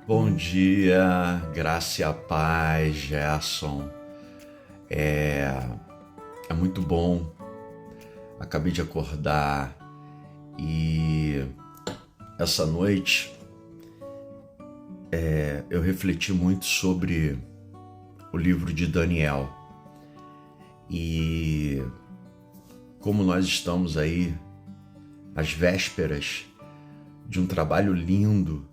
Bom dia, graça e a paz, Gerson. É muito bom. Acabei de acordar e essa noite eu refleti muito sobre o livro de Daniel e como nós estamos aí às vésperas de um trabalho lindo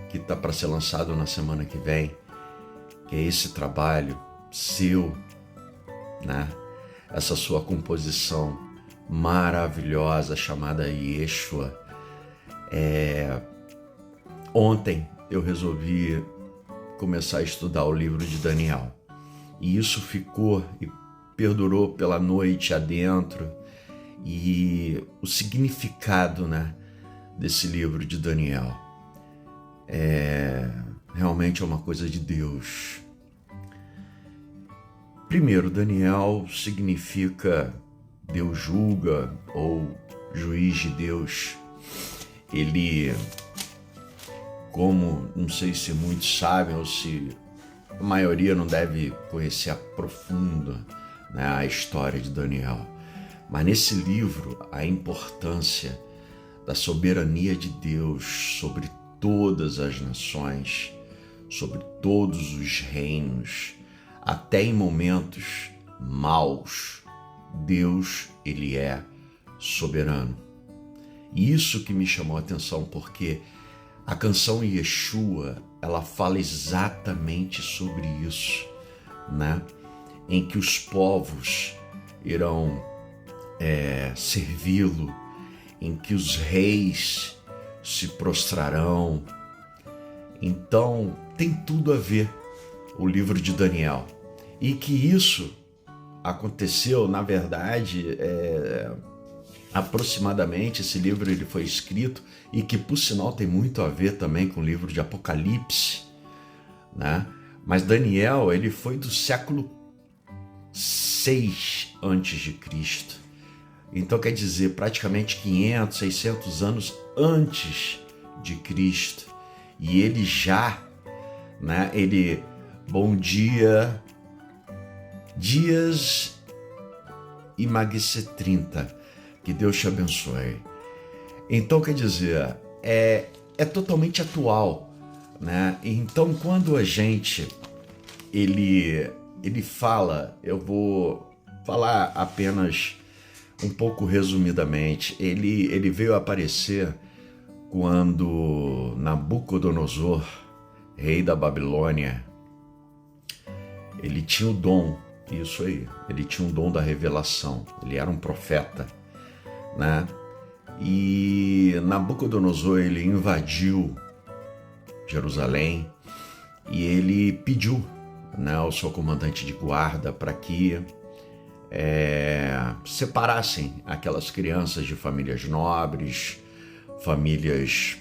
que está para ser lançado na semana que vem, que é esse trabalho seu, né? Essa sua composição maravilhosa chamada Yeshua. Ontem eu resolvi começar a estudar o livro de Daniel e isso ficou e perdurou pela noite adentro, e o significado, né, desse livro de Daniel realmente é uma coisa de Deus. Primeiro, Daniel significa Deus julga ou juiz de Deus. Ele, como não sei se muitos sabem ou se a maioria não deve conhecer a profunda, né, a história de Daniel, mas nesse livro a importância da soberania de Deus sobre todas as nações, sobre todos os reinos, até em momentos maus, Deus, ele é soberano. E isso que me chamou a atenção, porque a canção Yeshua, ela fala exatamente sobre isso, né? Em que os povos irão servi-lo, em que os reis se prostrarão. Então, tem tudo a ver o livro de Daniel. E que isso aconteceu, na verdade, aproximadamente, esse livro ele foi escrito, e que, por sinal, tem muito a ver também com o livro de Apocalipse, né? Mas Daniel, ele foi do século 6 antes de Cristo. Então, quer dizer, praticamente 500, 600 anos antes de Cristo. E ele já, né, bom dia, dias e Magse 30, que Deus te abençoe. Então, quer dizer, é totalmente atual, né? Então, quando a gente, ele fala, eu vou falar apenas um pouco resumidamente, ele veio aparecer quando Nabucodonosor, rei da Babilônia, ele tinha o dom, isso aí, ele tinha o dom da revelação, ele era um profeta, né? E Nabucodonosor, ele invadiu Jerusalém e ele pediu, né, ao seu comandante de guarda para que separassem aquelas crianças de famílias nobres, famílias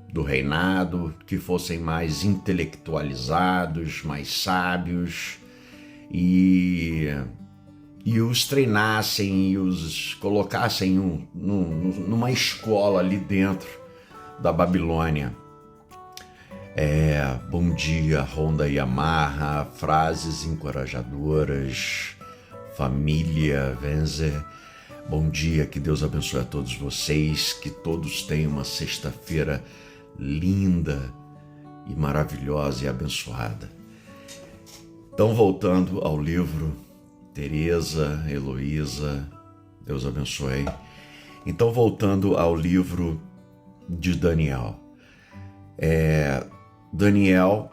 do reinado, que fossem mais intelectualizados, mais sábios, e os treinassem e os colocassem numa escola ali dentro da Babilônia. Bom dia, Honda Yamaha, frases encorajadoras, família Venzer. Bom dia, que Deus abençoe a todos vocês, que todos tenham uma sexta-feira linda e maravilhosa e abençoada. Então, voltando ao livro, Tereza, Heloísa, Deus abençoe. Então, voltando ao livro de Daniel. Daniel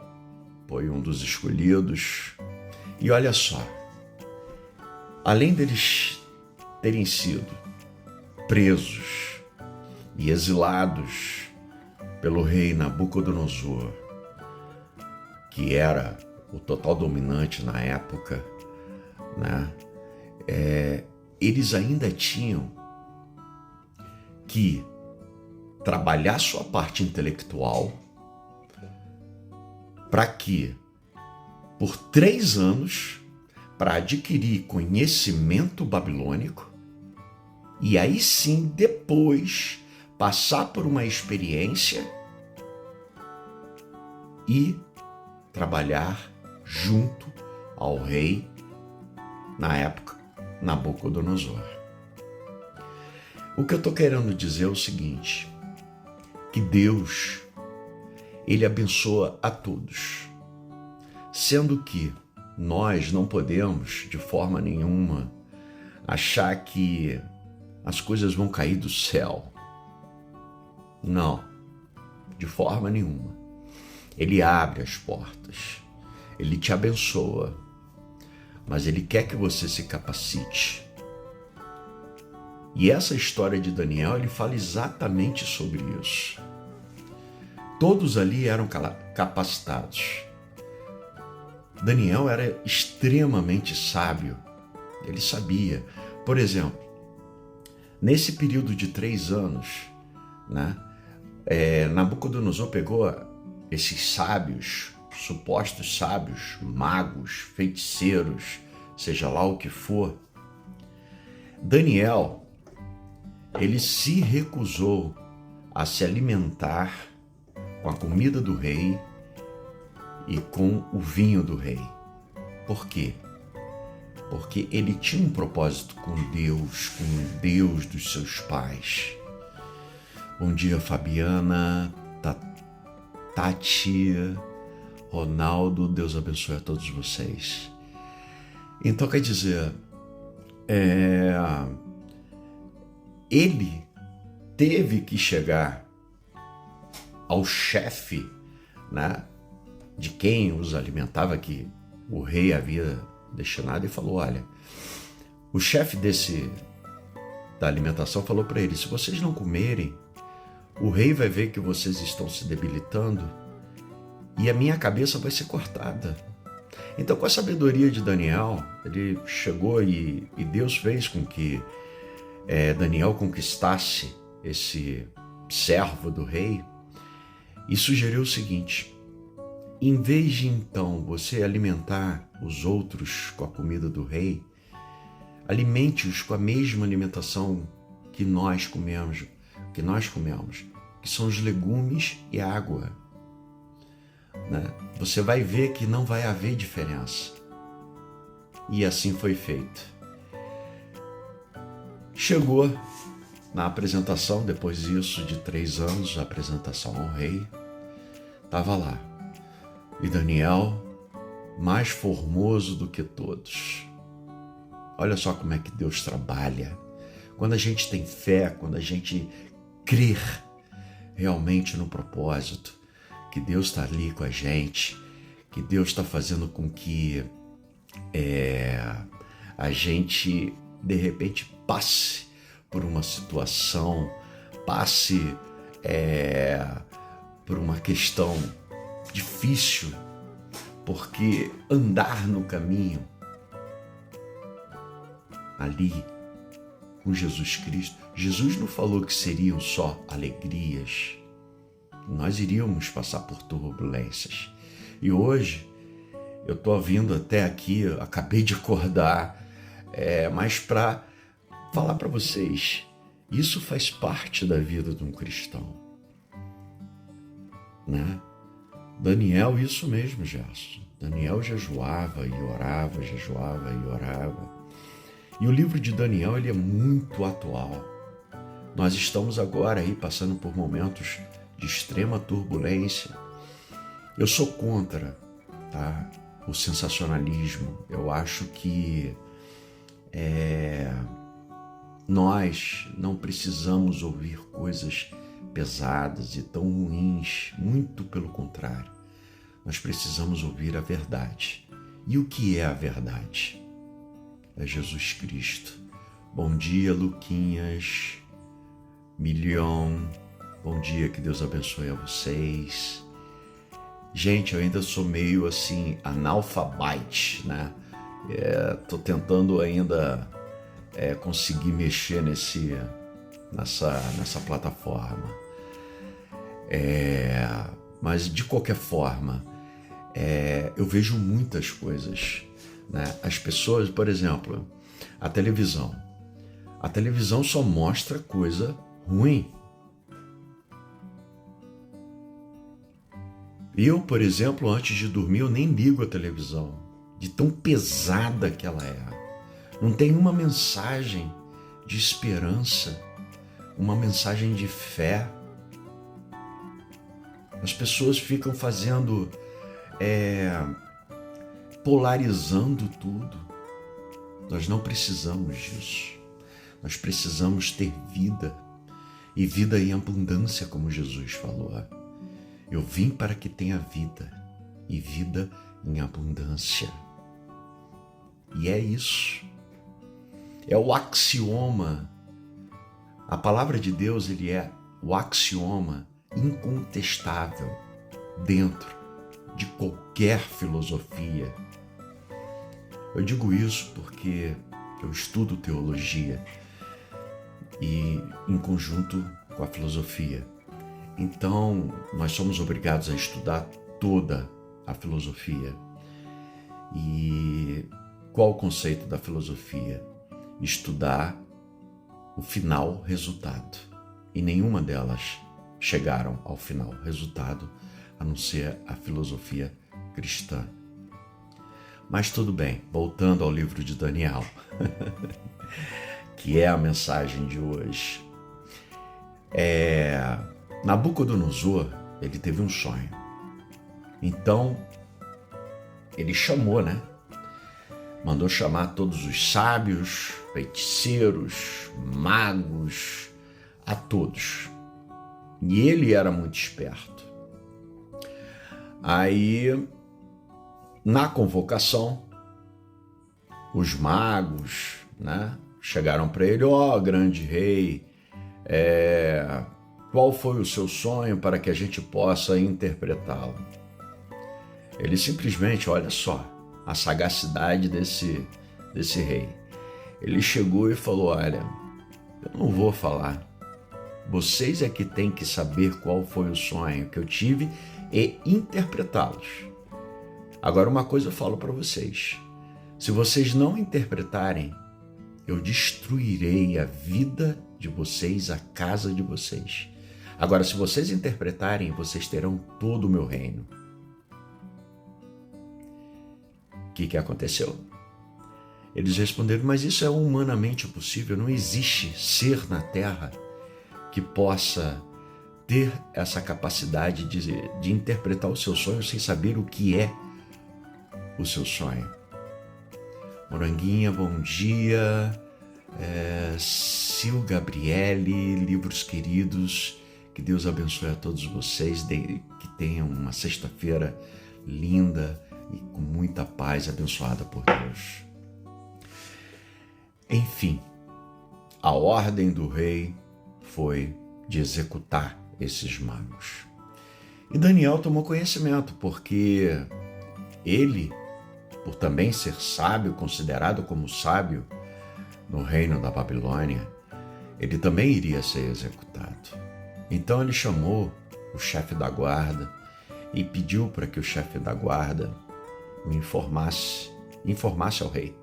foi um dos escolhidos, e olha só, além deles terem sido presos e exilados pelo rei Nabucodonosor, que era o total dominante na época, né? Eles ainda tinham que trabalhar sua parte intelectual para que, por 3 anos, para adquirir conhecimento babilônico, e aí sim, depois, passar por uma experiência e trabalhar junto ao rei, na época, Nabucodonosor. O que eu estou querendo dizer é o seguinte, que Deus, Ele abençoa a todos, sendo que nós não podemos, de forma nenhuma, achar que as coisas vão cair do céu. Não, de forma nenhuma. Ele abre as portas, Ele te abençoa, mas Ele quer que você se capacite. E essa história de Daniel, ele fala exatamente sobre isso. Todos ali eram capacitados. Daniel era extremamente sábio. Ele sabia. Por exemplo, nesse período de 3 anos, né, Nabucodonosor pegou esses sábios, supostos sábios, magos, feiticeiros, seja lá o que for. Daniel, ele se recusou a se alimentar com a comida do rei e com o vinho do rei. Por quê? Porque ele tinha um propósito com o Deus dos seus pais. Bom dia, Fabiana, Tati, Ronaldo, Deus abençoe a todos vocês. Então, quer dizer, ele teve que chegar ao chefe, né, de quem os alimentava, que o rei havia destinado, e falou, olha, o chefe da alimentação falou para ele, se vocês não comerem, o rei vai ver que vocês estão se debilitando e a minha cabeça vai ser cortada. Então, com a sabedoria de Daniel, ele chegou e Deus fez com que Daniel conquistasse esse servo do rei e sugeriu o seguinte, em vez de então você alimentar os outros com a comida do rei, alimente-os com a mesma alimentação que nós comemos, que são os legumes e a água. Né? Você vai ver que não vai haver diferença. E assim foi feito. Chegou na apresentação, depois disso, de 3 anos, a apresentação ao rei, estava lá. E Daniel, mais formoso do que todos. Olha só como é que Deus trabalha. Quando a gente tem fé, quando a gente crer realmente no propósito, que Deus está ali com a gente, que Deus está fazendo com que a gente, de repente, passe por uma situação, passe por uma questão difícil, porque andar no caminho ali com Jesus Cristo, Jesus não falou que seriam só alegrias, nós iríamos passar por turbulências. E hoje eu estou vindo até aqui, eu acabei de acordar, mas para falar para vocês, isso faz parte da vida de um cristão, né? Daniel, isso mesmo, Gerson. Daniel jejuava e orava, jejuava e orava. E o livro de Daniel, ele é muito atual. Nós estamos agora aí passando por momentos de extrema turbulência. Eu sou contra, tá, o sensacionalismo. Eu acho que nós não precisamos ouvir coisas pesadas e tão ruins, muito pelo contrário. Nós precisamos ouvir a verdade. E o que é a verdade? É Jesus Cristo. Bom dia, Luquinhas, Milhão. Bom dia, que Deus abençoe a vocês. Gente, eu ainda sou meio assim, analfabete, né? Tô tentando ainda conseguir mexer nessa plataforma. Mas de qualquer forma, eu vejo muitas coisas, né? As pessoas, por exemplo, a televisão só mostra coisa ruim. Eu, por exemplo, antes de dormir, eu nem ligo a televisão, de tão pesada que ela é. Não tem uma mensagem de esperança, uma mensagem de fé. As pessoas ficam fazendo, polarizando tudo. Nós não precisamos disso. Nós precisamos ter vida, e vida em abundância, como Jesus falou. Eu vim para que tenha vida, e vida em abundância. E é isso. É o axioma. A palavra de Deus, ele é o axioma incontestável dentro de qualquer filosofia. Eu digo isso porque eu estudo teologia e em conjunto com a filosofia. Então, nós somos obrigados a estudar toda a filosofia. E qual o conceito da filosofia? Estudar o final resultado. E nenhuma delas chegaram ao final resultado, a não ser a filosofia cristã. Mas tudo bem, voltando ao livro de Daniel, que é a mensagem de hoje. Nabucodonosor, ele teve um sonho. Então, ele chamou, mandou chamar todos os sábios, feiticeiros, magos, a todos. E ele era muito esperto. Aí, na convocação, os magos, chegaram para ele: ó, grande rei, qual foi o seu sonho para que a gente possa interpretá-lo? Ele simplesmente, olha só, a sagacidade desse rei. Ele chegou e falou: olha, eu não vou falar. Vocês é que têm que saber qual foi o sonho que eu tive e interpretá-los. Agora, uma coisa eu falo para vocês: se vocês não interpretarem, eu destruirei a vida de vocês, a casa de vocês. Agora, se vocês interpretarem, vocês terão todo o meu reino. O que aconteceu? Eles responderam: mas isso é humanamente possível, não existe ser na terra que possa ter essa capacidade de interpretar o seu sonho sem saber o que é o seu sonho. Moranguinha, bom dia. Sil Gabriele, livros queridos, que Deus abençoe a todos vocês, que tenham uma sexta-feira linda e com muita paz, abençoada por Deus. Enfim, a ordem do rei foi de executar esses magos. E Daniel tomou conhecimento, porque ele, por também ser sábio, considerado como sábio no reino da Babilônia, ele também iria ser executado. Então ele chamou o chefe da guarda e pediu para que o chefe da guarda o informasse ao rei,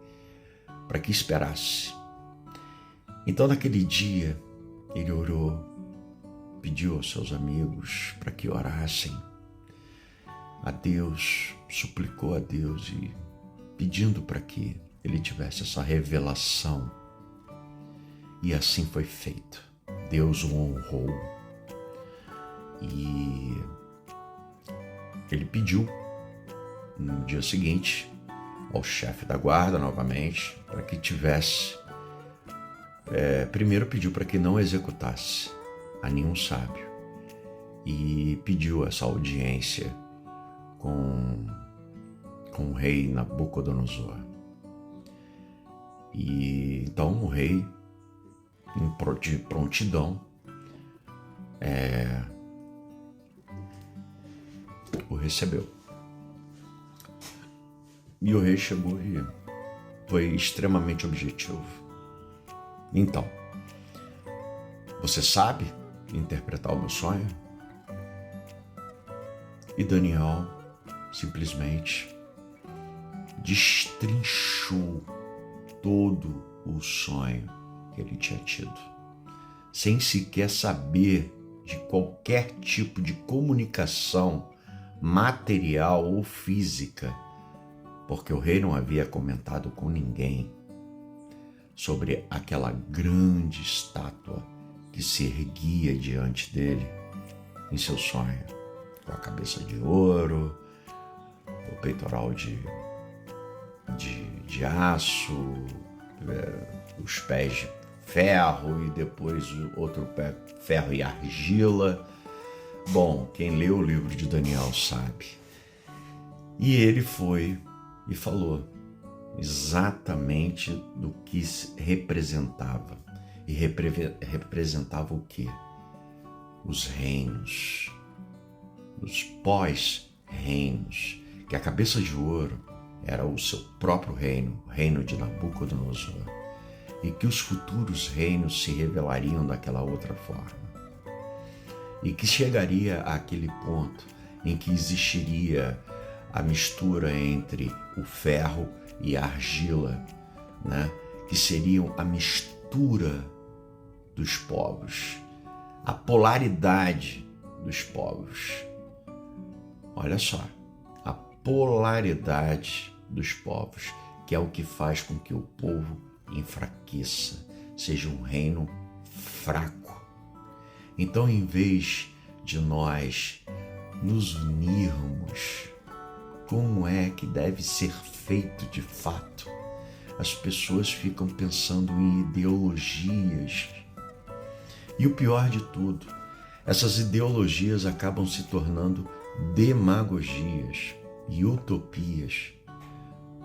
para que esperasse. Então naquele dia ele orou, pediu aos seus amigos para que orassem a Deus, suplicou a Deus e pedindo para que ele tivesse essa revelação. E assim foi feito. Deus o honrou e ele pediu no dia seguinte ao chefe da guarda novamente para que tivesse, primeiro pediu para que não executasse a nenhum sábio e pediu essa audiência com o rei Nabucodonosor. E então o rei, de prontidão, o recebeu. E o rei chegou e foi extremamente objetivo. Então, você sabe interpretar o meu sonho? E Daniel simplesmente destrinchou todo o sonho que ele tinha tido, sem sequer saber de qualquer tipo de comunicação material ou física, porque o rei não havia comentado com ninguém sobre aquela grande estátua que se erguia diante dele em seu sonho, com a cabeça de ouro, o peitoral de aço, os pés de ferro e depois o outro pé ferro e argila. Bom, quem leu o livro de Daniel sabe. E ele foi e falou exatamente do que representava. E representava o quê? Os reinos, os pós-reinos, que a cabeça de ouro era o seu próprio reino, o reino de Nabucodonosor, e que os futuros reinos se revelariam daquela outra forma. E que chegaria àquele ponto em que existiria a mistura entre o ferro e a argila, né? Que seriam a mistura dos povos, a polaridade dos povos. Olha só, a polaridade dos povos, que é o que faz com que o povo enfraqueça, seja um reino fraco. Então, em vez de nós nos unirmos, como é que deve ser feito de fato? As pessoas ficam pensando em ideologias. E o pior de tudo, essas ideologias acabam se tornando demagogias e utopias,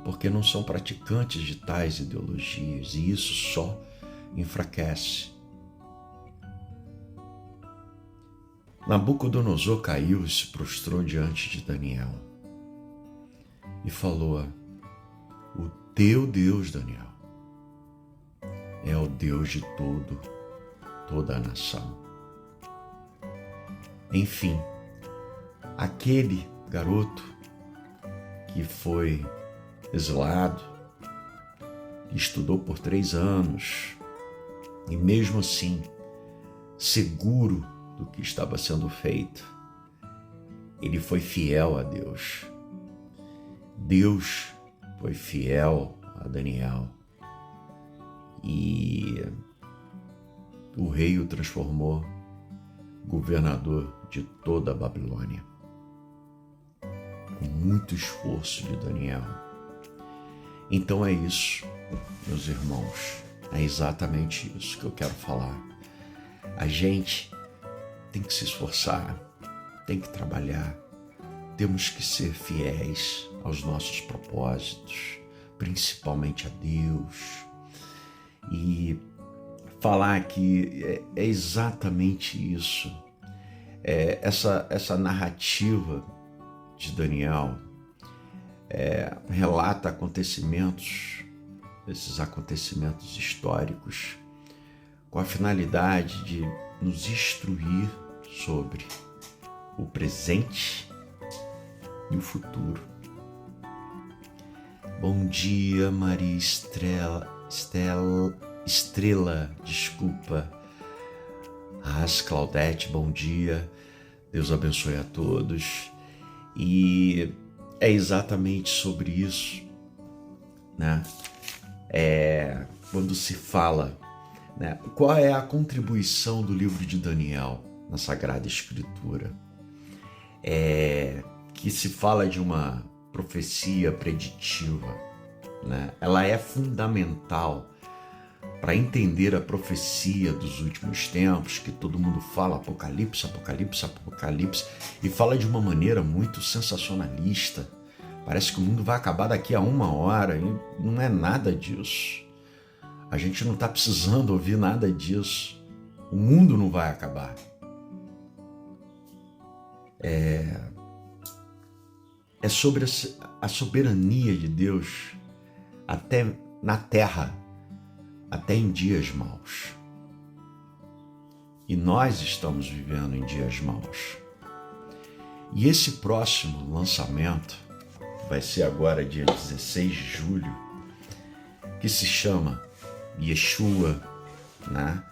porque não são praticantes de tais ideologias, e isso só enfraquece. Nabucodonosor caiu e se prostrou diante de Daniel e falou: o teu Deus, Daniel, é o Deus de toda a nação. Enfim, aquele garoto que foi exilado, que estudou por 3 anos e mesmo assim, seguro do que estava sendo feito, ele foi fiel a Deus. Deus foi fiel a Daniel e o rei o transformou governador de toda a Babilônia, com muito esforço de Daniel. Então é isso, meus irmãos, é exatamente isso que eu quero falar. A gente tem que se esforçar, tem que trabalhar, temos que ser fiéis aos nossos propósitos, principalmente a Deus. E falar que é exatamente isso. Essa narrativa de Daniel relata esses acontecimentos históricos, com a finalidade de nos instruir sobre o presente e o futuro. Bom dia, Maria Estrela, desculpa. Claudete, bom dia. Deus abençoe a todos. E é exatamente sobre isso, né? Quando se fala, né, qual é a contribuição do livro de Daniel na Sagrada Escritura? Que se fala de uma profecia preditiva, né? Ela é fundamental para entender a profecia dos últimos tempos, que todo mundo fala Apocalipse, Apocalipse, Apocalipse, e fala de uma maneira muito sensacionalista. Parece que o mundo vai acabar daqui a 1 hora, e não é nada disso. A gente não está precisando ouvir nada disso. O mundo não vai acabar. É sobre a soberania de Deus até na terra, até em dias maus. E nós estamos vivendo em dias maus. E esse próximo lançamento vai ser agora dia 16 de julho, que se chama Yeshua, né?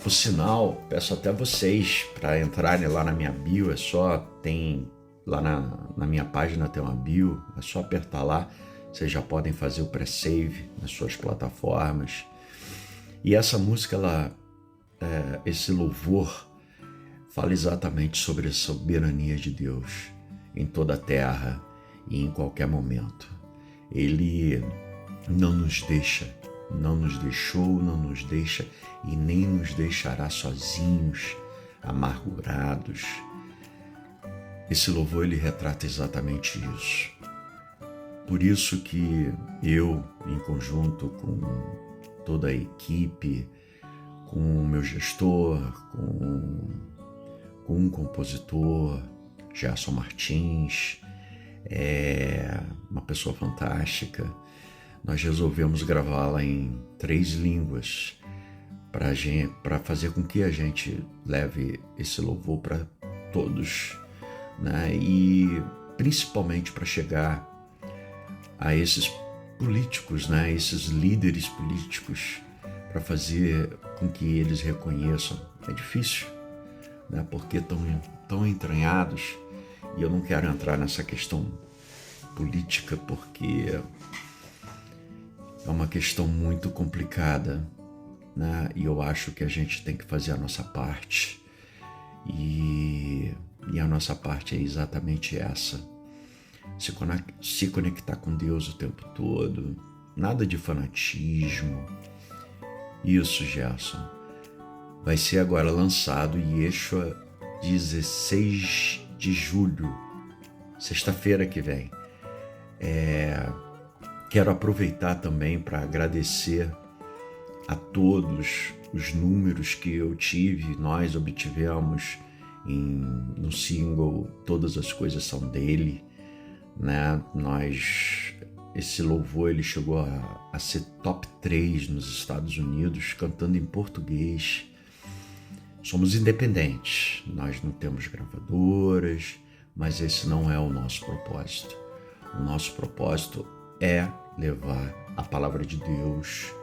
Por sinal, peço até vocês para entrarem lá na minha bio, tem lá na minha página tem uma bio, é só apertar lá, vocês já podem fazer o pré-save nas suas plataformas. E essa música, esse louvor, fala exatamente sobre a soberania de Deus em toda a terra e em qualquer momento. Ele não nos deixa, não nos deixou, não nos deixa e nem nos deixará sozinhos, amargurados. Esse louvor, ele retrata exatamente isso. Por isso que eu, em conjunto com toda a equipe, com o meu gestor, com um compositor, Gerson Martins, uma pessoa fantástica, nós resolvemos gravá-la em 3 línguas para fazer com que a gente leve esse louvor para todos, né? E principalmente para chegar a esses políticos, né? Esses líderes políticos, para fazer com que eles reconheçam. É difícil, né? Porque tão entranhados, e eu não quero entrar nessa questão política porque é uma questão muito complicada, né? E eu acho que a gente tem que fazer a nossa parte, e a nossa parte é exatamente essa: se conectar com Deus o tempo todo, nada de fanatismo. Isso, Gerson, vai ser agora lançado Yeshua 16 de julho, sexta-feira que vem. Quero aproveitar também para agradecer a todos os números que nós obtivemos no single Todas as Coisas São Dele, né? Esse louvor, ele chegou a ser top 3 nos Estados Unidos, cantando em português. Somos independentes, nós não temos gravadoras, mas esse não é o nosso propósito. O nosso propósito é levar a palavra de Deus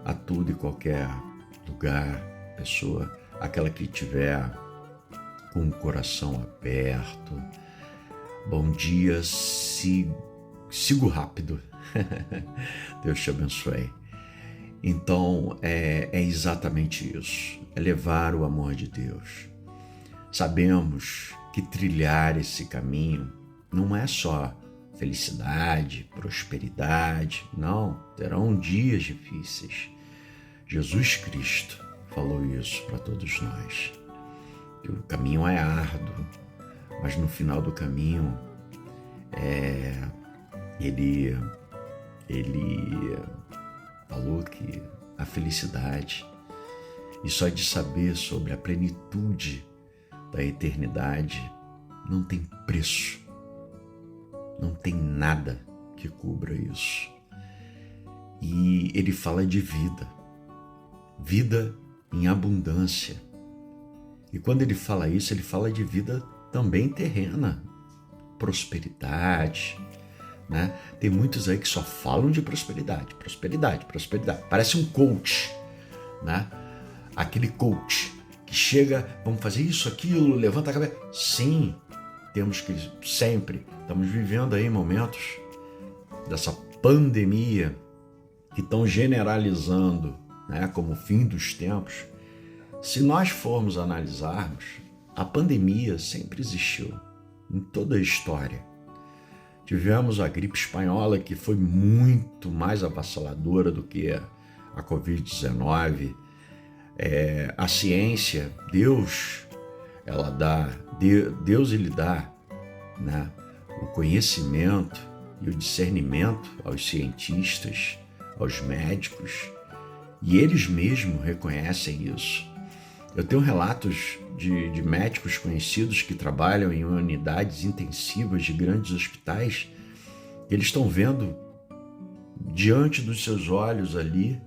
a tudo e qualquer lugar, pessoa, aquela que tiver com o coração aberto. Bom dia, sigo rápido. Deus te abençoe. Então, é exatamente isso, é levar o amor de Deus. Sabemos que trilhar esse caminho não é só felicidade, prosperidade, não, terão dias difíceis. Jesus Cristo falou isso para todos nós, que o caminho é árduo, mas no final do caminho, ele falou que a felicidade, e só de saber sobre a plenitude da eternidade, não tem preço, não tem nada que cubra isso. E ele fala de vida em abundância. E quando ele fala isso, ele fala de vida também terrena, prosperidade, né? Tem muitos aí que só falam de prosperidade. Parece um coach, né? Aquele coach que chega, vamos fazer isso, aquilo, levanta a cabeça. Sim, temos que sempre, estamos vivendo aí momentos dessa pandemia que estão generalizando, né, como o fim dos tempos. Se nós formos analisarmos, a pandemia sempre existiu em toda a história. Tivemos a gripe espanhola, que foi muito mais avassaladora do que a Covid-19. A ciência, Deus ele dá, né, o conhecimento e o discernimento aos cientistas, aos médicos, e eles mesmos reconhecem isso. Eu tenho relatos de médicos conhecidos que trabalham em unidades intensivas de grandes hospitais, que eles estão vendo diante dos seus olhos ali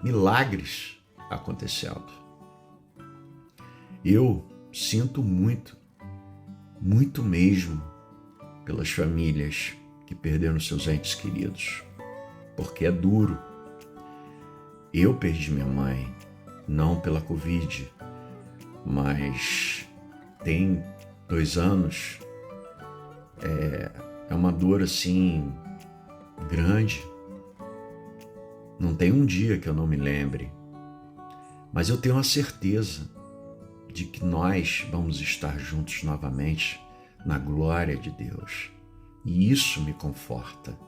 milagres acontecendo. Eu sinto muito mesmo pelas famílias que perderam seus entes queridos, porque é duro. Eu perdi minha mãe, não pela Covid, mas tem 2 anos É uma dor assim grande. Não tem um dia que eu não me lembre, mas eu tenho a certeza de que nós vamos estar juntos novamente na glória de Deus. E isso me conforta,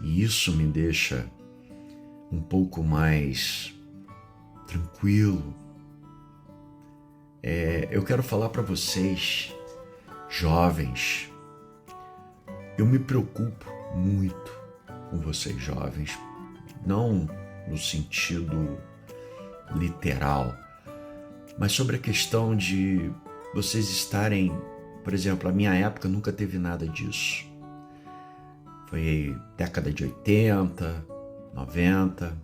e isso me deixa um pouco mais tranquilo. Eu quero falar para vocês, jovens, eu me preocupo muito com vocês, jovens, não no sentido literal, mas sobre a questão de vocês estarem, por exemplo, a minha época nunca teve nada disso. Foi década de 80, 90,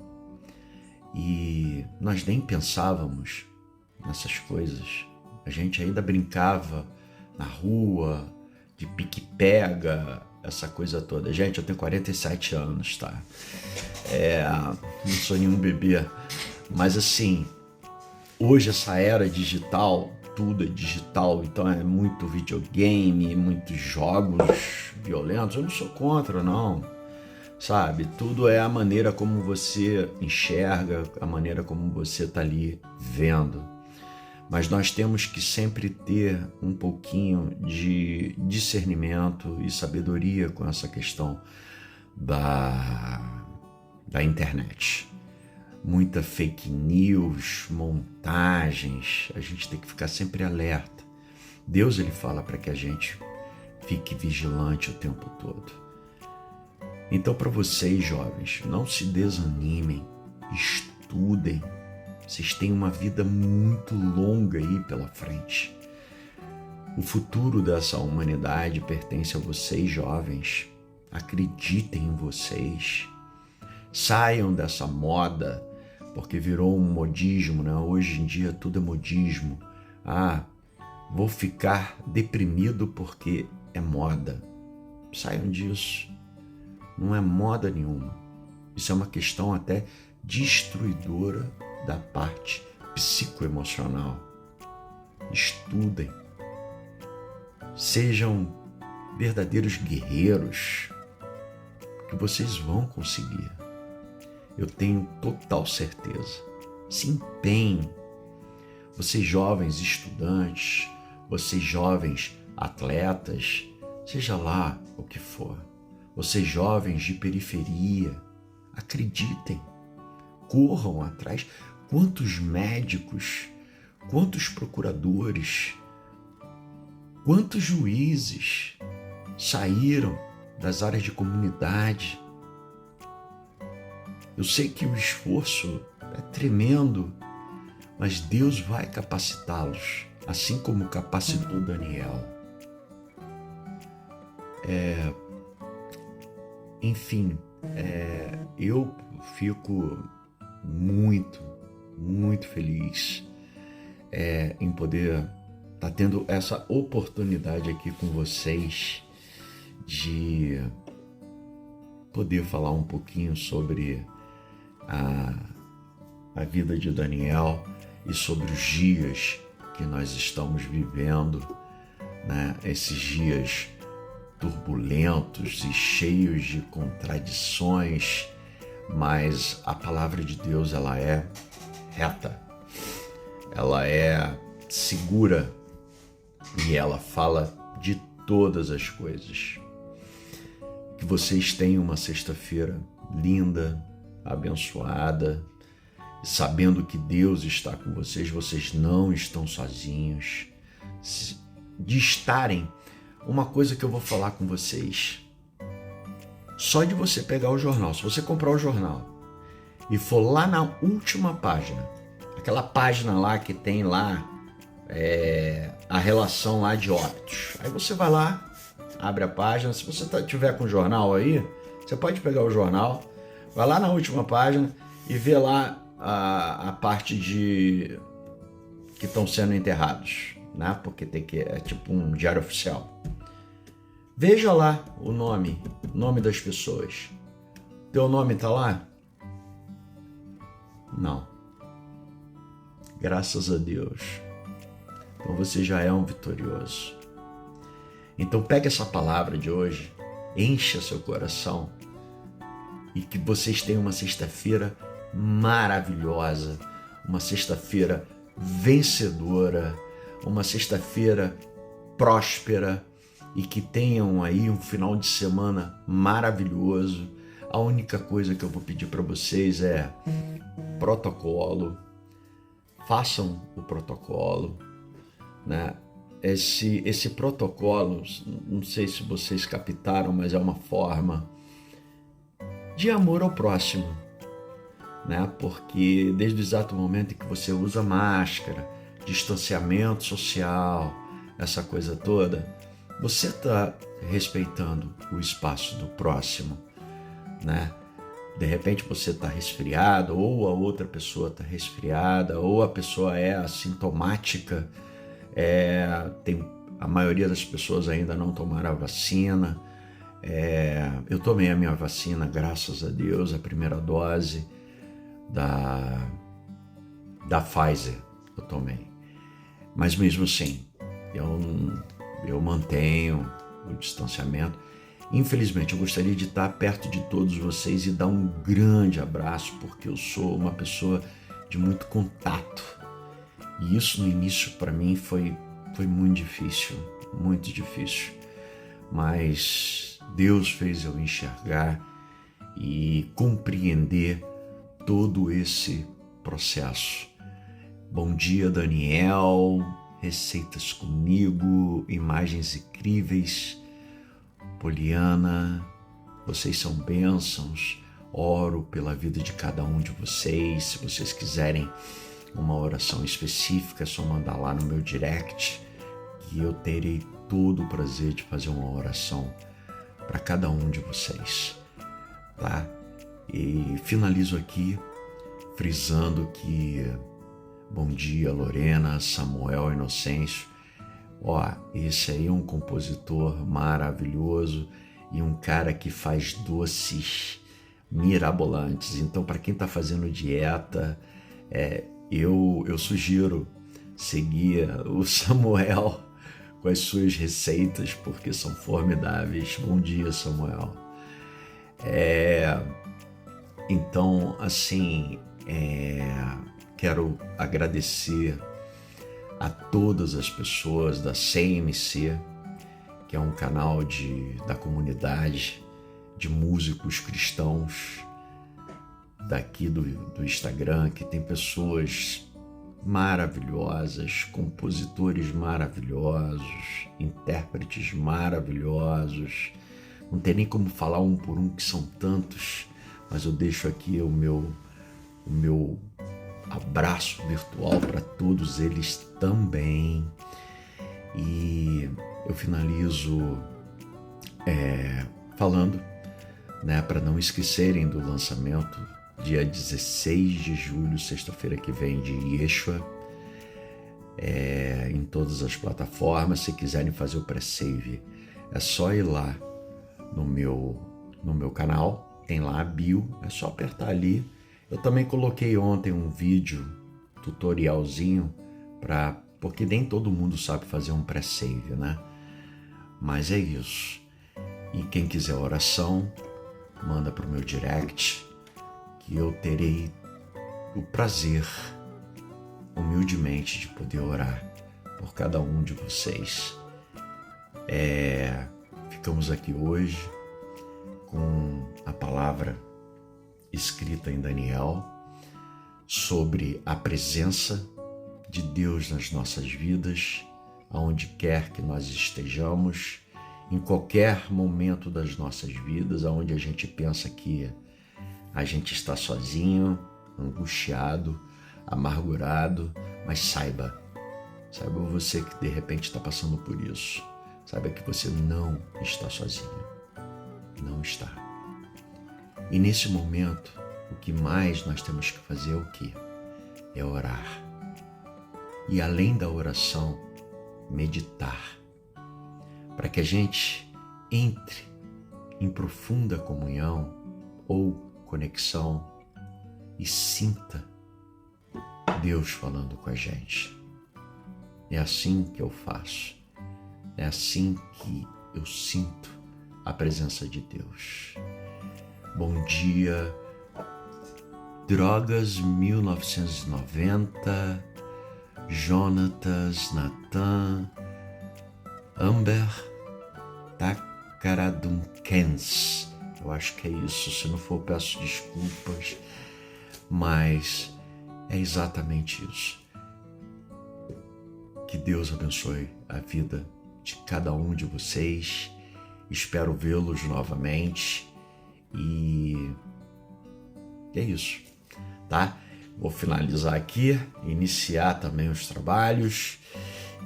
e nós nem pensávamos nessas coisas. A gente ainda brincava na rua, de pique-pega, essa coisa toda. Gente, eu tenho 47 anos, tá? Não sou nenhum bebê, mas assim, hoje essa era digital, tudo é digital, então é muito videogame, muitos jogos violentos. Eu não sou contra, não, sabe? Tudo é a maneira como você enxerga, a maneira como você tá ali vendo. Mas nós temos que sempre ter um pouquinho de discernimento e sabedoria com essa questão da internet. Muita fake news, montagens, a gente tem que ficar sempre alerta. Deus, ele fala para que a gente fique vigilante o tempo todo. Então, para vocês, jovens, não se desanimem, estudem. Vocês têm uma vida muito longa aí pela frente. O futuro dessa humanidade pertence a vocês, jovens. Acreditem em vocês. Saiam dessa moda, porque virou um modismo, né? Hoje em dia tudo é modismo. Vou ficar deprimido porque é moda. Saiam disso. Não é moda nenhuma. Isso é uma questão até destruidora da parte psicoemocional. Estudem. Sejam verdadeiros guerreiros, que vocês vão conseguir. Eu tenho total certeza. Se empenhem. Vocês jovens estudantes, vocês jovens atletas, seja lá o que for. Vocês jovens de periferia, acreditem. Corram atrás. Quantos médicos, quantos procuradores, quantos juízes saíram das áreas de comunidade? Eu sei que o esforço é tremendo, mas Deus vai capacitá-los, assim como capacitou Daniel. Enfim, eu fico muito feliz em poder estar tendo essa oportunidade aqui com vocês de poder falar um pouquinho sobre a vida de Daniel e sobre os dias que nós estamos vivendo, né? Esses dias turbulentos e cheios de contradições, mas a palavra de Deus, ela é reta, ela é segura e ela fala de todas as coisas. Que vocês tenham uma sexta-feira linda, abençoada, sabendo que Deus está com vocês, vocês não estão sozinhos. De estarem, uma coisa que eu vou falar com vocês, só de você pegar o jornal, se você comprar o jornal e for lá na última página, aquela página lá que tem lá a relação lá de óbitos, aí você vai lá, abre a página, se você tiver com o jornal aí, você pode pegar o jornal, vai lá na última página e vê lá a parte de que estão sendo enterrados, né? Porque é tipo um diário oficial. Veja lá o nome das pessoas. Teu nome tá lá? Não. Graças a Deus. Então você já é um vitorioso. Então pegue essa palavra de hoje, encha seu coração e que vocês tenham uma sexta-feira maravilhosa, uma sexta-feira vencedora, uma sexta-feira próspera e que tenham aí um final de semana maravilhoso. A única coisa que eu vou pedir para vocês é protocolo, façam o protocolo, né? Esse protocolo, não sei se vocês captaram, mas é uma forma de amor ao próximo, né? Porque desde o exato momento em que você usa máscara, distanciamento social, essa coisa toda, você está respeitando o espaço do próximo, né? De repente você está resfriado, ou a outra pessoa está resfriada, ou a pessoa é assintomática, a maioria das pessoas ainda não tomaram a vacina. Eu tomei a minha vacina, graças a Deus, a primeira dose da Pfizer eu tomei. Mas mesmo assim, eu mantenho o distanciamento. Infelizmente, eu gostaria de estar perto de todos vocês e dar um grande abraço, porque eu sou uma pessoa de muito contato. E isso no início para mim foi muito difícil, muito difícil. Mas Deus fez eu enxergar e compreender todo esse processo. Bom dia, Daniel, receitas comigo, imagens incríveis. Poliana, vocês são bênçãos. Oro pela vida de cada um de vocês. Se vocês quiserem uma oração específica, é só mandar lá no meu direct, que eu terei todo o prazer de fazer uma oração para cada um de vocês, tá? E finalizo aqui frisando que bom dia, Lorena, Samuel, Inocêncio. Esse aí é um compositor maravilhoso e um cara que faz doces mirabolantes. Então, para quem está fazendo dieta, eu sugiro seguir o Samuel com as suas receitas, porque são formidáveis. Bom dia, Samuel. Então, assim, quero agradecer a todas as pessoas da CMC, que é um canal da comunidade de músicos cristãos daqui do Instagram, que tem pessoas maravilhosas, compositores maravilhosos, intérpretes maravilhosos. Não tem nem como falar um por um, que são tantos, mas eu deixo aqui o meu abraço virtual para todos eles também. E eu finalizo falando, né, para não esquecerem do lançamento dia 16 de julho, sexta-feira que vem, de Yeshua, em todas as plataformas. Se quiserem fazer o pré-save, é só ir lá no meu canal, tem lá a bio, é só apertar ali. Eu também coloquei ontem um vídeo tutorialzinho porque nem todo mundo sabe fazer um pré-save, né? Mas é isso. E quem quiser oração, manda para o meu direct, que eu terei o prazer, humildemente, de poder orar por cada um de vocês. Ficamos aqui hoje com a palavra escrita em Daniel sobre a presença de Deus nas nossas vidas, aonde quer que nós estejamos, em qualquer momento das nossas vidas, aonde a gente pensa que a gente está sozinho, angustiado, amargurado, mas saiba você que de repente está passando por isso, saiba que você não está sozinho, não está. E nesse momento, o que mais nós temos que fazer é o quê? É orar. E além da oração, meditar, para que a gente entre em profunda comunhão ou conexão e sinta Deus falando com a gente. É assim que eu faço. É assim que eu sinto a presença de Deus. Bom dia, Drogas 1990, Jonatas, Natan, Amber, Takaradunkens. Eu acho que é isso, se não for peço desculpas, mas é exatamente isso. Que Deus abençoe a vida de cada um de vocês. Espero vê-los novamente e é isso, tá? Vou finalizar aqui, iniciar também os trabalhos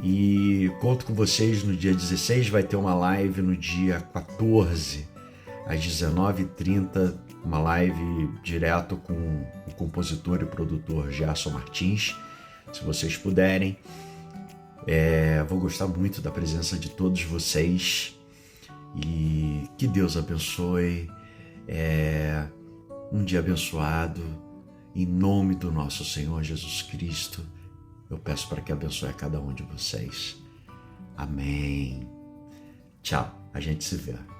e conto com vocês no dia 16, vai ter uma live no dia 14, às 19h30, uma live direto com o compositor e produtor Gerson Martins. Se vocês puderem, vou gostar muito da presença de todos vocês e que Deus abençoe. Um dia abençoado, em nome do nosso Senhor Jesus Cristo. Eu peço para que abençoe a cada um de vocês. Amém. Tchau, a gente se vê.